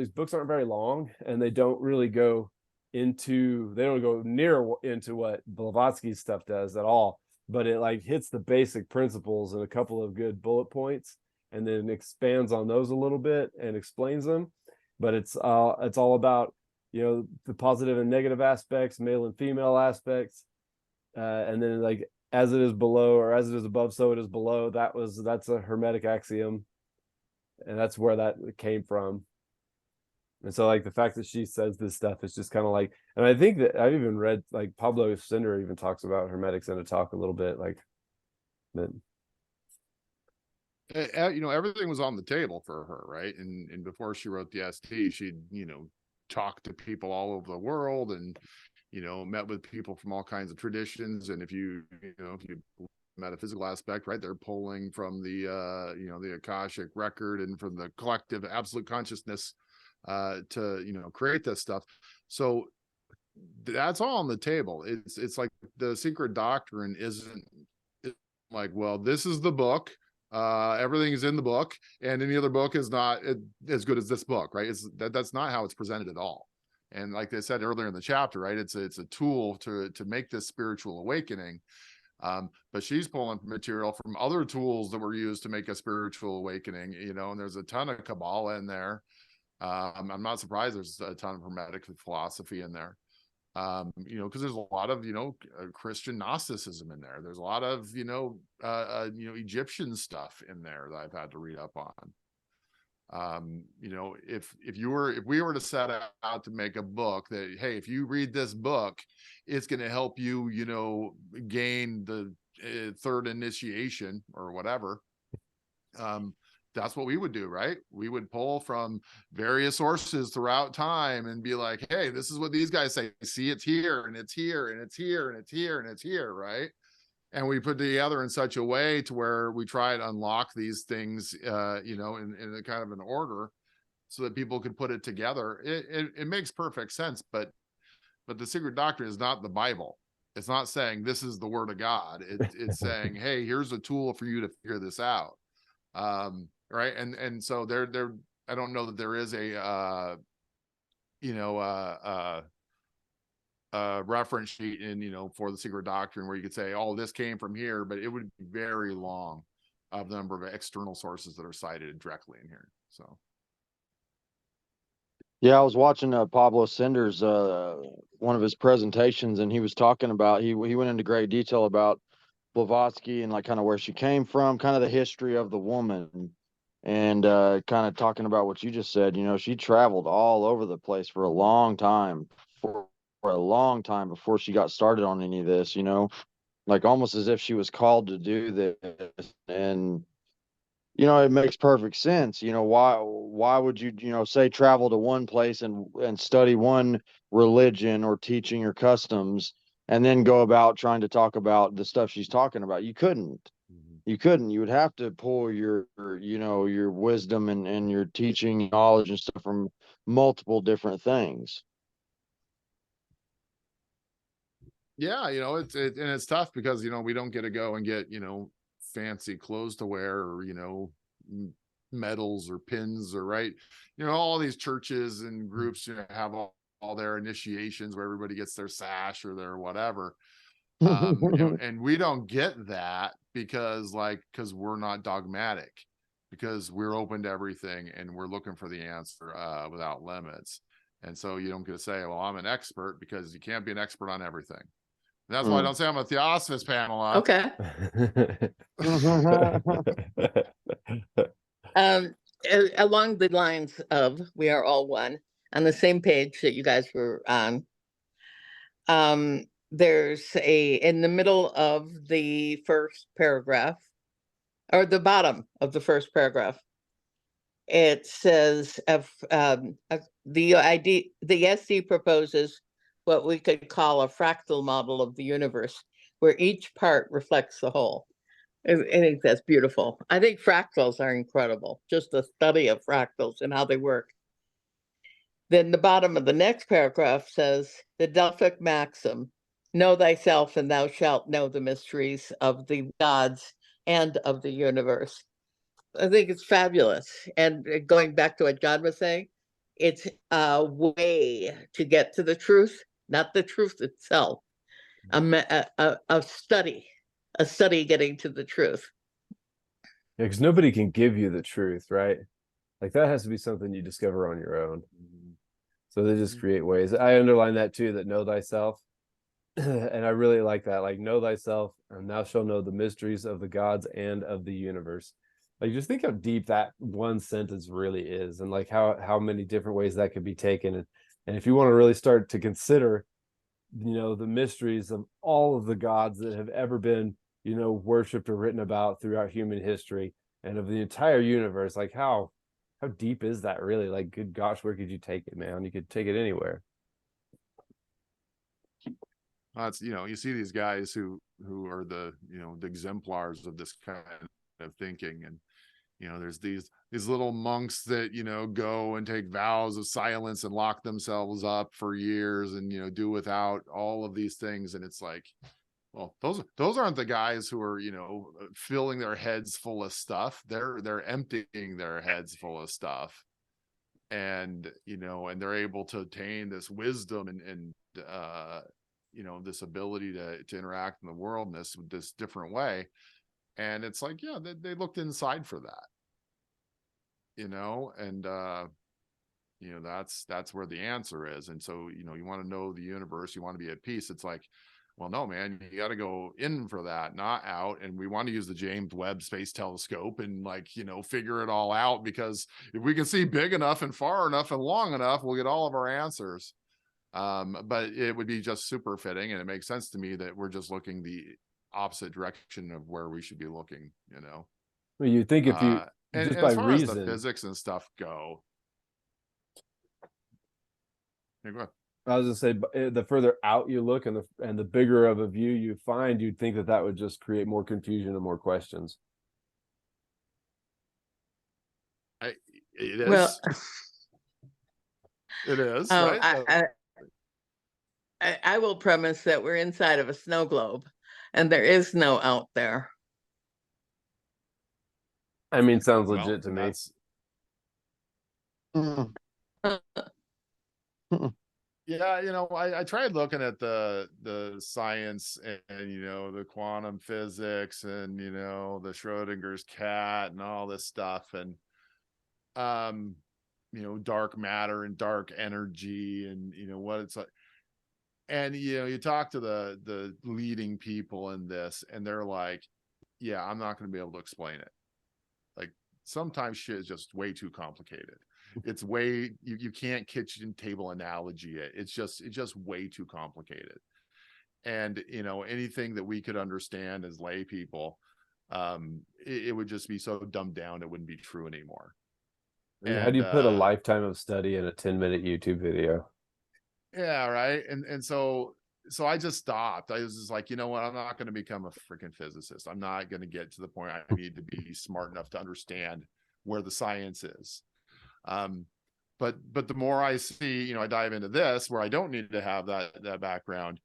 books aren't very long, and they don't really go near into what Blavatsky's stuff does at all. But it like hits the basic principles and a couple of good bullet points, and then expands on those a little bit and explains them. But it's all about the positive and negative aspects, male and female aspects, and then like as it is below, or as it is above, so it is below. That's a Hermetic axiom, and that's where that came from. And so like the fact that she says this stuff is just kind of like, and I think that I've even read like Pablo Sender even talks about Hermetics in a talk a little bit, like that. Everything was on the table for her, right? And before she wrote the ST, she'd talked to people all over the world, and met with people from all kinds of traditions. And if you metaphysical aspect, right, they're pulling from the the Akashic record and from the collective absolute consciousness to create this stuff. So that's all on the table. It's like the secret doctrine isn't like, well, this is the book, everything is in the book, and any other book is not as good as this book, right? That's not how it's presented at all. And like they said earlier in the chapter, right, it's a tool to make this spiritual awakening. But she's pulling material from other tools that were used to make a spiritual awakening, and there's a ton of Kabbalah in there. I'm not surprised there's a ton of Hermetic philosophy in there. Because there's a lot of Christian Gnosticism in there. There's a lot of Egyptian stuff in there that I've had to read up on. If we were to set out to make a book that, hey, if you read this book, it's going to help you gain the third initiation or whatever, that's what we would do, right? We would pull from various sources throughout time and be like, hey, this is what these guys say. See, it's here and it's here and it's here and it's here and it's here, right? And we put together in such a way to where we try to unlock these things, in a kind of an order so that people could put it together. It makes perfect sense, but the secret doctrine is not the Bible. It's not saying this is the word of God. It's saying, hey, here's a tool for you to figure this out. Right. And so there, I don't know that there is a reference sheet for the secret doctrine where you could say, oh, this came from here, but it would be very long of the number of external sources that are cited directly in here. So. Yeah, I was watching Pablo Sender's one of his presentations, and he was talking about he went into great detail about Blavatsky and like kind of where she came from, kind of the history of the woman, and kind of talking about what you just said. She traveled all over the place for a long time, for a long time before she got started on any of this. Like almost as if she was called to do this, and it makes perfect sense. Why would you, say travel to one place and study one religion or teaching or customs and then go about trying to talk about the stuff she's talking about? You couldn't. You couldn't. You would have to pull your wisdom and your teaching knowledge and stuff from multiple different things. Yeah, it's tough because we don't get to go and get fancy clothes to wear or medals or pins or right, all these churches and groups have all their initiations where everybody gets their sash or their whatever, and we don't get that because we're not dogmatic, because we're open to everything and we're looking for the answer without limits. And so you don't get to say, well, I'm an expert, because you can't be an expert on everything. That's why I don't say I'm a Theosophist, Pamela. Okay. Along the lines of we are all one, on the same page that you guys were on, there's in the middle of the first paragraph, or the bottom of the first paragraph, it says the SC proposes what we could call a fractal model of the universe, where each part reflects the whole. I think that's beautiful. I think fractals are incredible, just the study of fractals and how they work. Then the bottom of the next paragraph says, the Delphic maxim, know thyself and thou shalt know the mysteries of the gods and of the universe. I think it's fabulous. And going back to what John was saying, it's a way to get to the truth, not the truth itself. A study getting to the truth. Yeah, because nobody can give you the truth, right? Like that has to be something you discover on your own. So they just create ways. I underline that too, that know thyself. And I really like that. Like, know thyself, and thou shalt know the mysteries of the gods and of the universe. Like, just think how deep that one sentence really is, and like how many different ways that could be taken. And if you want to really start to consider, the mysteries of all of the gods that have ever been, worshipped or written about throughout human history, and of the entire universe, like how deep is that really? Like, good gosh, where could you take it, man? You could take it anywhere. It's you see these guys who are the the exemplars of this kind of thinking, and there's these little monks that go and take vows of silence and lock themselves up for years and do without all of these things. And it's like, well, those aren't the guys who are filling their heads full of stuff. They're emptying their heads full of stuff, and and they're able to attain this wisdom and this ability to interact in the world in this different way. And it's like, yeah, they looked inside for that, and that's where the answer is. And so you want to know the universe, you want to be at peace. It's like, well, no, man, you got to go in for that, not out. And we want to use the James Webb Space Telescope and figure it all out, because if we can see big enough and far enough and long enough, we'll get all of our answers. But it would be just super fitting, and it makes sense to me that we're just looking the opposite direction of where we should be looking. Well, you think if you And, just and by as far as the reason. physics and stuff go, yeah, go ahead. I was gonna say, the further out you look and the bigger of a view you find, you'd think that would just create more confusion and more questions. It is. Well, It is, um, right? I will premise that we're inside of a snow globe and there is no out there. I mean, sounds Well, legit to me. that's Mm. yeah, I tried looking at the science and the quantum physics and the Schrodinger's cat and all this stuff and dark matter and dark energy and what it's like. And you talk to the leading people in this and they're like, yeah, I'm not going to be able to explain it. Like sometimes shit is just way too complicated. It's way you can't kitchen table analogy it. It's just way too complicated. And anything that we could understand as lay people, it would just be so dumbed down it wouldn't be true anymore. And how do you put a lifetime of study in a 10-minute YouTube video? Yeah, right. And so I just stopped. I was just like, you know what? I'm not going to become a freaking physicist. I'm not going to get to the point I need to be smart enough to understand where the science is. But the more I see, I dive into this where I don't need to have that background,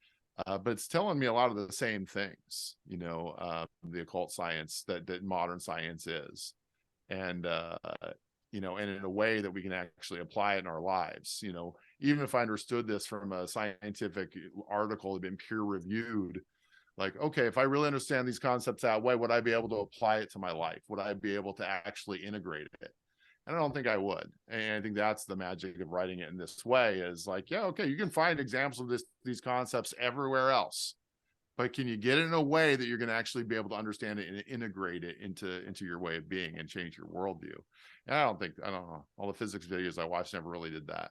but it's telling me a lot of the same things, the occult science that modern science is. And, and in a way that we can actually apply it in our lives, even if I understood this from a scientific article that had been peer reviewed, like, okay, if I really understand these concepts that way, would I be able to apply it to my life? Would I be able to actually integrate it? And I don't think I would. And I think that's the magic of writing it in this way is like, yeah, okay, you can find examples of these concepts everywhere else, but can you get it in a way that you're going to actually be able to understand it and integrate it into your way of being and change your worldview? And I don't know. All the physics videos I watched never really did that.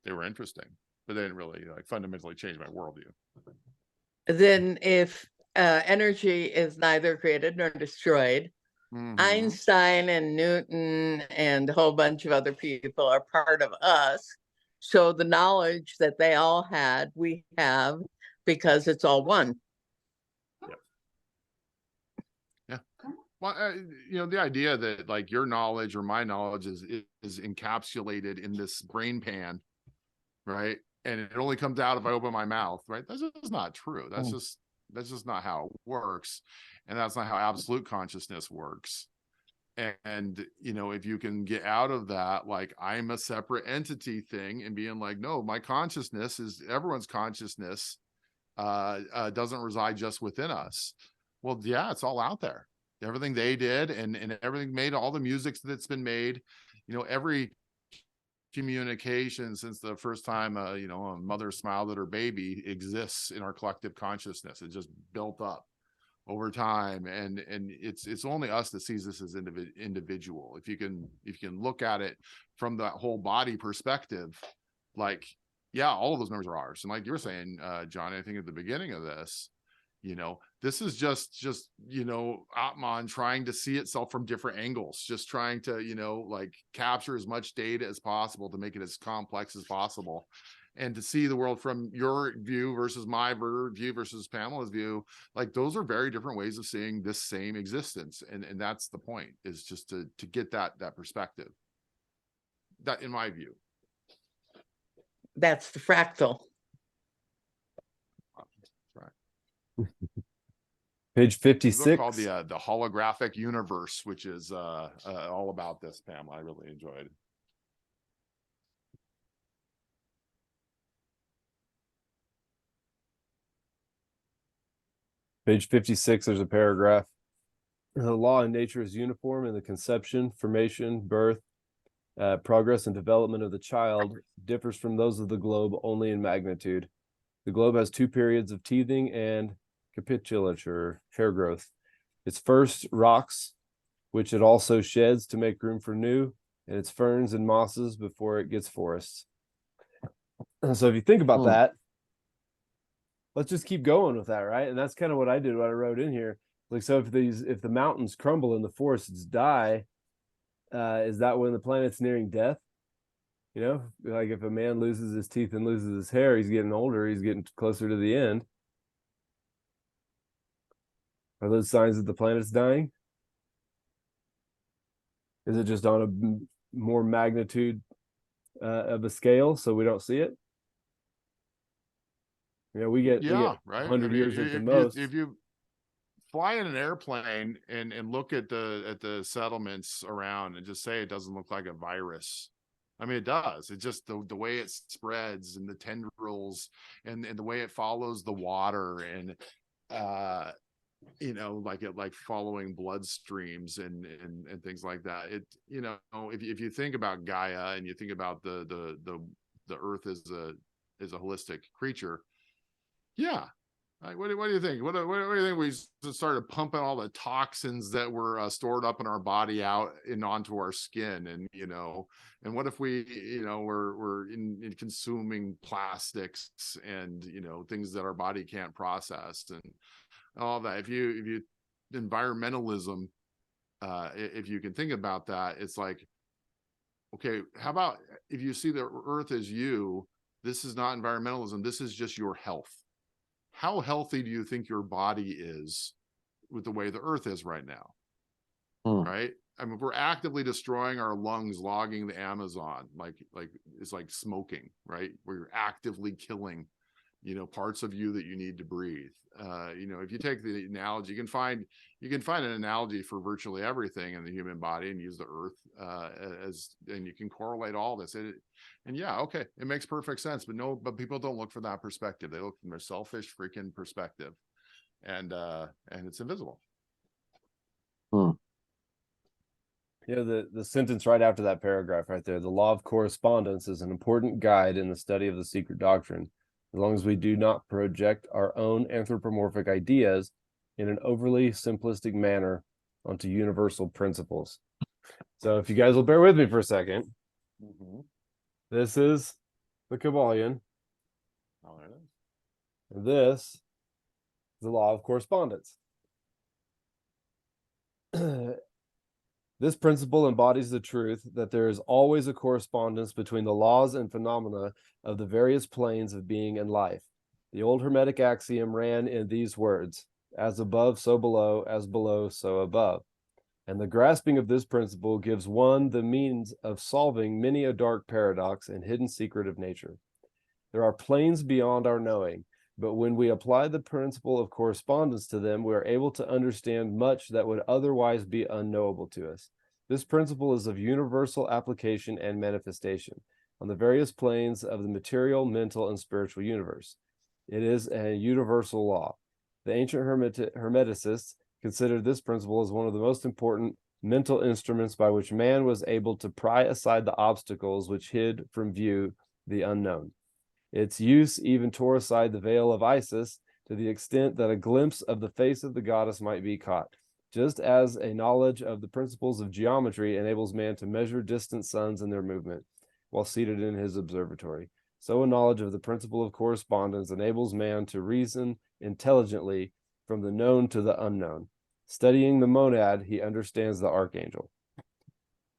They were interesting, but they didn't really fundamentally change my worldview. Then if energy is neither created nor destroyed, Einstein and Newton and a whole bunch of other people are part of us. So the knowledge that they all had, we have because it's all one. Yeah. Well, the idea that like your knowledge or my knowledge is encapsulated in this brain pan, right? And it only comes out if I open my mouth, right? That's just not true. That's just not how it works. And that's not how absolute consciousness works. And if you can get out of that, like I'm a separate entity thing and being like, no, my consciousness is everyone's consciousness doesn't reside just within us. Well, yeah, it's all out there. Everything they did and everything made, all the music that's been made, every communication since the first time a mother smiled at her baby exists in our collective consciousness. It just built up over time, and it's only us that sees this as individual. If you can look at it from that whole body perspective, like, yeah, all of those members are ours. And like you were saying, John, I think at the beginning of this, this is just Atman trying to see itself from different angles, just trying to like capture as much data as possible to make it as complex as possible, and to see the world from your view versus my view versus Pamela's view. Like those are very different ways of seeing this same existence, and that's the point, is just to get that perspective. That, in my view, that's the fractal. Page 56. Called the holographic universe, which is all about this, Pamela. I really enjoyed. Page 56, there's a paragraph. The law in nature is uniform in the conception, formation, birth, progress, and development of the child differs from those of the globe only in magnitude. The globe has two periods of teething and capitulature, hair growth. Its first rocks, which it also sheds to make room for new, and its ferns and mosses before it gets forests. So if you think about that, let's just keep going with that, right? And that's kind of what I did, what I wrote in here. Like, so if the mountains crumble and the forests die, is that when the planet's nearing death? You know, like if a man loses his teeth and loses his hair, he's getting older, he's getting closer to the end. Are those signs that the planet's dying? Is it just on a more magnitude of a scale, so we don't see it? You know, we get right. 100 years at the if most. if you fly in an airplane and look at the settlements around and just say it doesn't look like a virus. I mean, it does. It's just the way it spreads and the tendrils and the way it follows the water and you know, like following blood streams and things like that. It, you know, if you think about Gaia and you think about the earth as a holistic creature, yeah. Like, what do you think? What do you think? We started pumping all the toxins that were stored up in our body out and onto our skin, and you know, and what if we, you know, we're in consuming plastics and you know things that our body can't process and all that. If you environmentalism, if you can think about that, it's like, okay, how about if you see the earth as you? This is not environmentalism. This is just your health. How healthy do you think your body is with the way the earth is right now? Right? I mean, if we're actively destroying our lungs, logging the Amazon, like it's like smoking, right? Where you're actively killing, you know, parts of you that you need to breathe. You know, if you take the analogy, you can find an analogy for virtually everything in the human body and use the earth and you can correlate all this. And yeah, okay, it makes perfect sense. But people don't look for that perspective. They look from their selfish freaking perspective, and it's invisible. Yeah, the sentence right after that paragraph right there, the law of correspondence is an important guide in the study of the secret doctrine, as long as we do not project our own anthropomorphic ideas in an overly simplistic manner onto universal principles. So if you guys will bear with me for a second, this is the Kabbalion. Oh, there it is. And this is the law of correspondence. This principle embodies the truth that there is always a correspondence between the laws and phenomena of the various planes of being and life. The old Hermetic axiom ran in these words: as above, so below, as below, so above. And the grasping of this principle gives one the means of solving many a dark paradox and hidden secret of nature. There are planes beyond our knowing, but when we apply the principle of correspondence to them, we are able to understand much that would otherwise be unknowable to us. This principle is of universal application and manifestation on the various planes of the material, mental, and spiritual universe. It is a universal law. The ancient Hermeticists considered this principle as one of the most important mental instruments by which man was able to pry aside the obstacles which hid from view the unknown. Its use even tore aside the veil of Isis to the extent that a glimpse of the face of the goddess might be caught. Just as a knowledge of the principles of geometry enables man to measure distant suns and their movement while seated in his observatory, so a knowledge of the principle of correspondence enables man to reason intelligently from the known to the unknown. Studying the monad, he understands the archangel.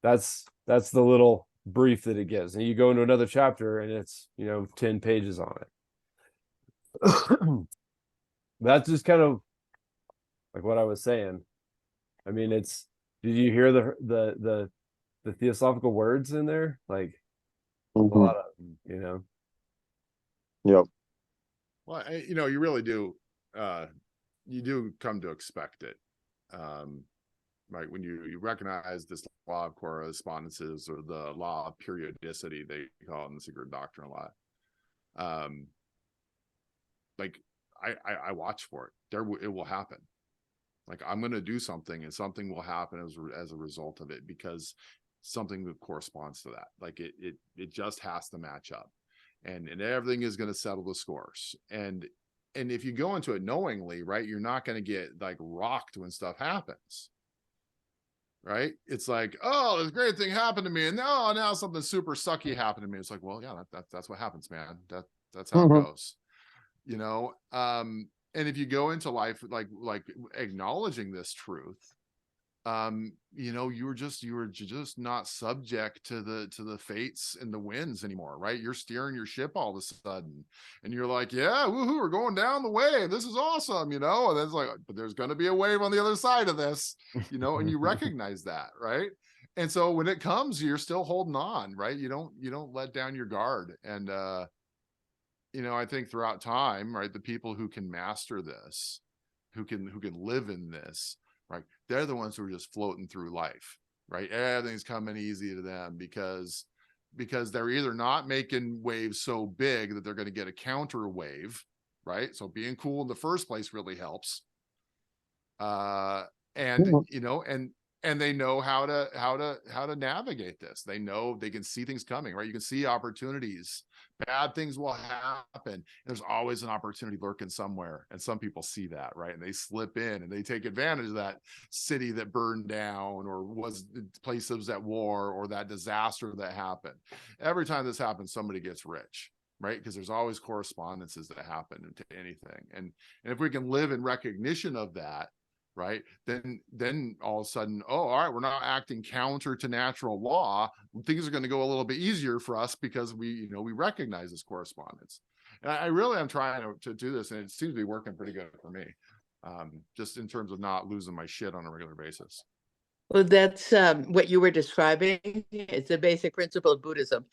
That's the little brief that it gives, and you go into another chapter and it's 10 pages on it. That's just kind of like what I was saying. I mean, did you hear the theosophical words in there? Like a lot of them, Yep. Well, you really do you do come to expect it, right? When you recognize this law of correspondences or the law of periodicity, they call it in the secret doctrine a lot. Like I watch for it. It will happen. Like I'm going to do something and something will happen as a result of it, because something that corresponds to that. Like it just has to match up, and everything is going to settle the scores. And if you go into it knowingly, right, you're not going to get like rocked when stuff happens. Right? It's like, oh, this great thing happened to me, and now something super sucky happened to me. It's like, well, yeah, that's what happens, man. That's how it goes. and if you go into life like acknowledging this truth, you know, you were just not subject to the fates and the winds anymore, right? You're steering your ship all of a sudden, and you're like, yeah, woohoo, we're going down the wave, this is awesome, you know. And then it's like, but there's going to be a wave on the other side of this, you know, and you recognize that, right? And so when it comes, you're still holding on, right? You don't let down your guard. And you know, I think throughout time, right, the people who can master this, who can live in this, right, they're the ones who are just floating through life, right? Everything's coming easy to them because they're either not making waves so big that they're going to get a counter wave, right? So being cool in the first place really helps. And you know, and they know how to navigate this. They know they can see things coming, right? You can see opportunities. Bad things will happen. There's always an opportunity lurking somewhere, and some people see that, right? And they slip in and they take advantage of that city that burned down, or was the place that was at war, or that disaster that happened. Every time this happens, somebody gets rich, right? Because there's always correspondences that happen to anything, and if we can live in recognition of that, right, then all of a sudden, oh, all right, we're not acting counter to natural law. Things are going to go a little bit easier for us because we recognize this correspondence. And I really am trying to do this, and it seems to be working pretty good for me, just in terms of not losing my shit on a regular basis. Well, that's what you were describing. It's a basic principle of Buddhism.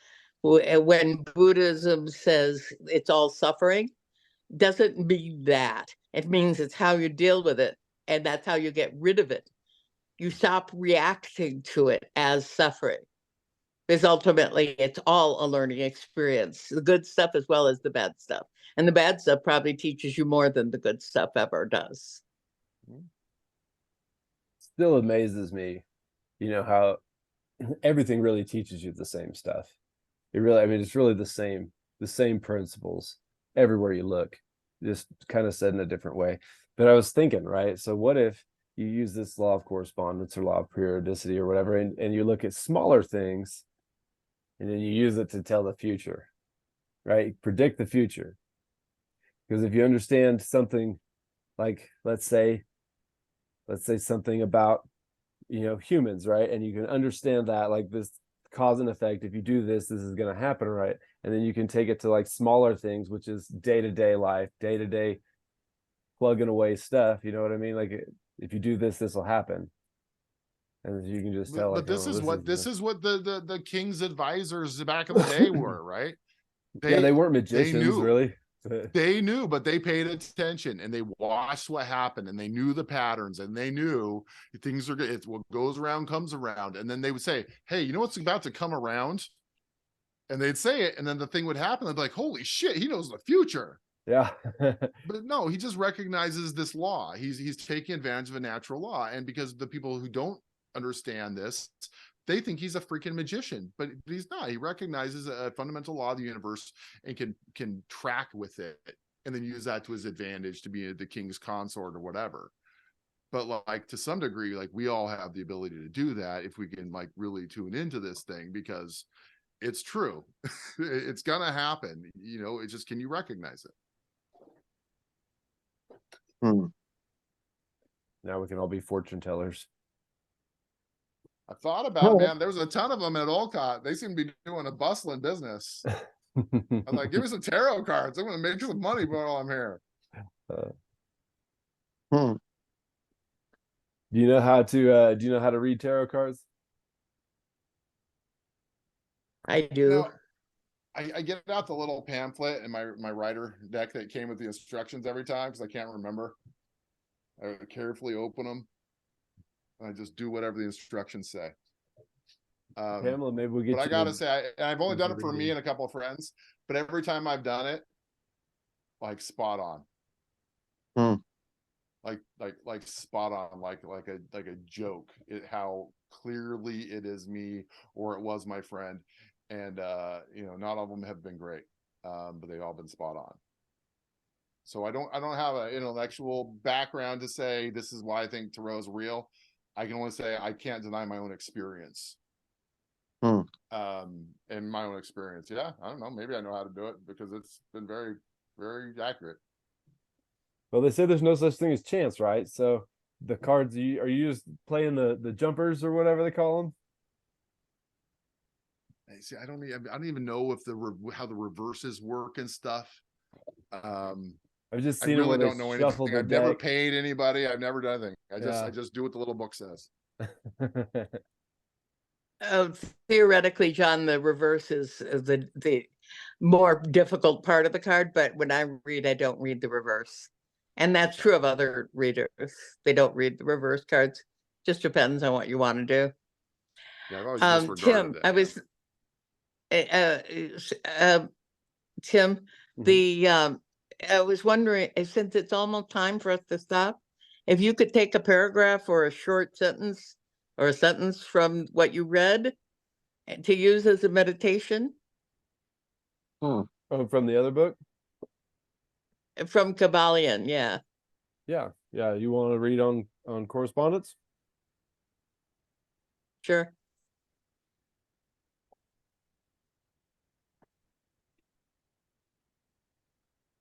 When Buddhism says it's all suffering, doesn't mean that. It means it's how you deal with it, and that's how you get rid of it. You stop reacting to it as suffering, because ultimately it's all a learning experience, the good stuff as well as the bad stuff. And the bad stuff probably teaches you more than the good stuff ever does. Still amazes me, you know, how everything really teaches you the same stuff. It really, I mean, it's really the same principles everywhere you look, just kind of said in a different way. But I was thinking, right? So what if you use this law of correspondence or law of periodicity or whatever, and you look at smaller things, and then you use it to tell the future, right? Predict the future. Because if you understand something like, let's say something about, you know, humans, right? And you can understand that, like, this cause and effect, if you do this, this is going to happen, right? And then you can take it to like smaller things, which is day-to-day life, day-to-day plugging away stuff, you know what I mean? Like, if you do this, this will happen. And you can just tell, like, but this oh, is what the king's advisors back in the day were, right? They weren't magicians, knew. really. They knew, but they paid attention and they watched what happened, and they knew the patterns, and they knew things are good. It's what goes around comes around. And then they would say, hey, you know what's about to come around? And they'd say it, and then the thing would happen. They'd be like, holy shit, he knows the future. Yeah. But no, he just recognizes this law. He's taking advantage of a natural law. And because the people who don't understand this, they think he's a freaking magician, but he's not. He recognizes a fundamental law of the universe and can track with it, and then use that to his advantage to be the king's consort or whatever. But like, to some degree, like, we all have the ability to do that if we can, like, really tune into this thing, because it's true. It's gonna happen. You know, it's just, can you recognize it? Now we can all be fortune tellers. I thought about it, man. There was a ton of them at Olcott. They seem to be doing a bustling business. I'm like, give me some tarot cards. I'm going to make some money while I'm here. Do you know how to read tarot cards? I do. You know, I get out the little pamphlet in my writer deck that came with the instructions every time, because I can't remember. I would carefully open them. I just do whatever the instructions say. Pamela, maybe we'll get but you. I gotta say, I've only done it for reading. me and a couple of friends, but every time I've done it, like, spot on. Like spot on, like a joke. How clearly it is me, or it was my friend, and you know, not all of them have been great, but they've all been spot on. So I don't have an intellectual background to say this is why I think tarot's real. I can only say I can't deny my own experience. And my own experience, yeah, I don't know, maybe I know how to do it because it's been very, very accurate. Well, they say there's no such thing as chance, right? So the cards, are you just playing the jumpers or whatever they call them? See, I don't even know if how the reverses work and stuff. I've just I seen them where really they don't know shuffle anything. the I've never deck. paid anybody. I've never done anything. I Yeah. just do what the little book says. Theoretically, John, the reverse is the more difficult part of the card, but when I read, I don't read the reverse. And that's true of other readers. They don't read the reverse cards. Just depends on what you want to do. Yeah, I've always disregarded Tim, that. I was Tim, Mhm. I was wondering, since it's almost time for us to stop, if you could take a paragraph or a short sentence or a sentence from what you read to use as a meditation Oh, from the other book? from Kabbalion, yeah. Yeah. Yeah. You want to read on correspondence? Sure.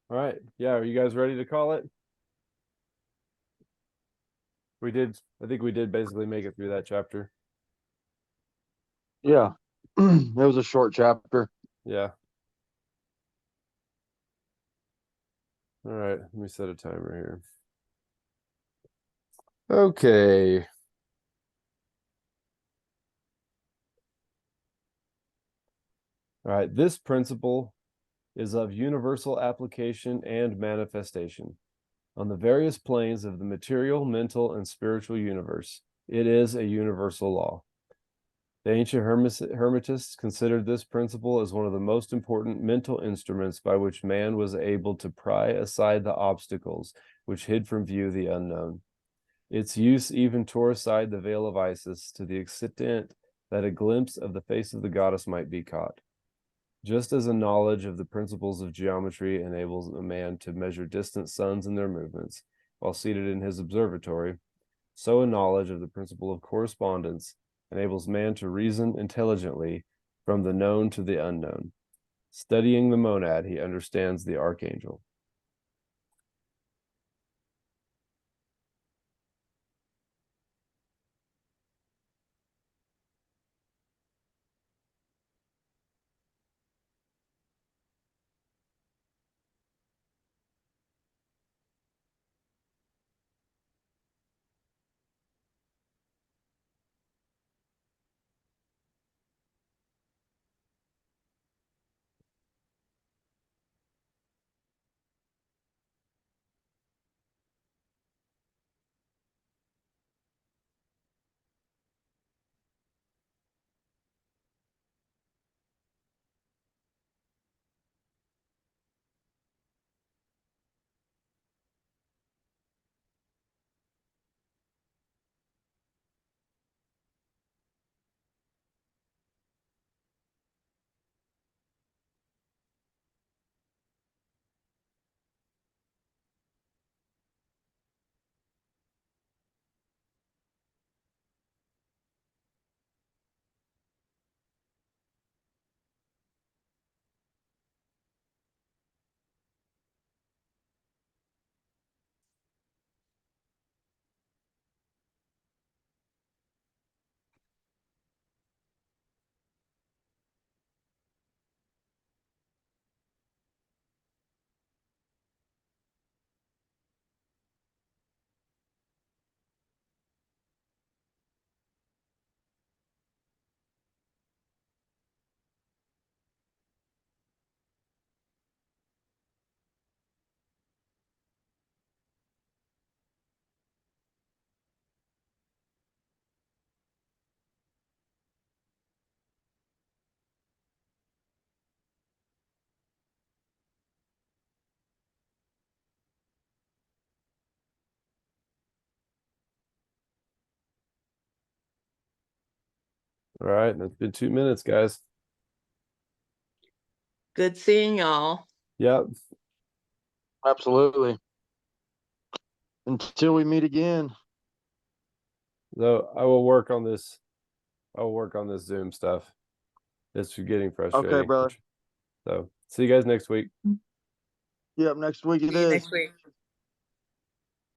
All right. Yeah. Are you guys ready to call it? I think we did basically make it through that chapter. Yeah. It was a short chapter. Yeah. All right. Let me set a timer here. Okay. All right. This principle is of universal application and manifestation on the various planes of the material, mental, and spiritual universe. It is a universal law. The ancient Hermetists considered this principle as one of the most important mental instruments by which man was able to pry aside the obstacles which hid from view the unknown. Its use even tore aside the veil of Isis to the extent that a glimpse of the face of the goddess might be caught. Just as a knowledge of the principles of geometry enables a man to measure distant suns and their movements while seated in his observatory, so a knowledge of the principle of correspondence enables man to reason intelligently from the known to the unknown. Studying the monad, he understands the archangel. All right, that's been 2 minutes, guys. Good seeing y'all. Yep. Absolutely. Until we meet again. So I will work on this. I will work on this Zoom stuff. It's getting frustrating. Okay, brother. So see you guys next week. Yep, next week it See you is. next week.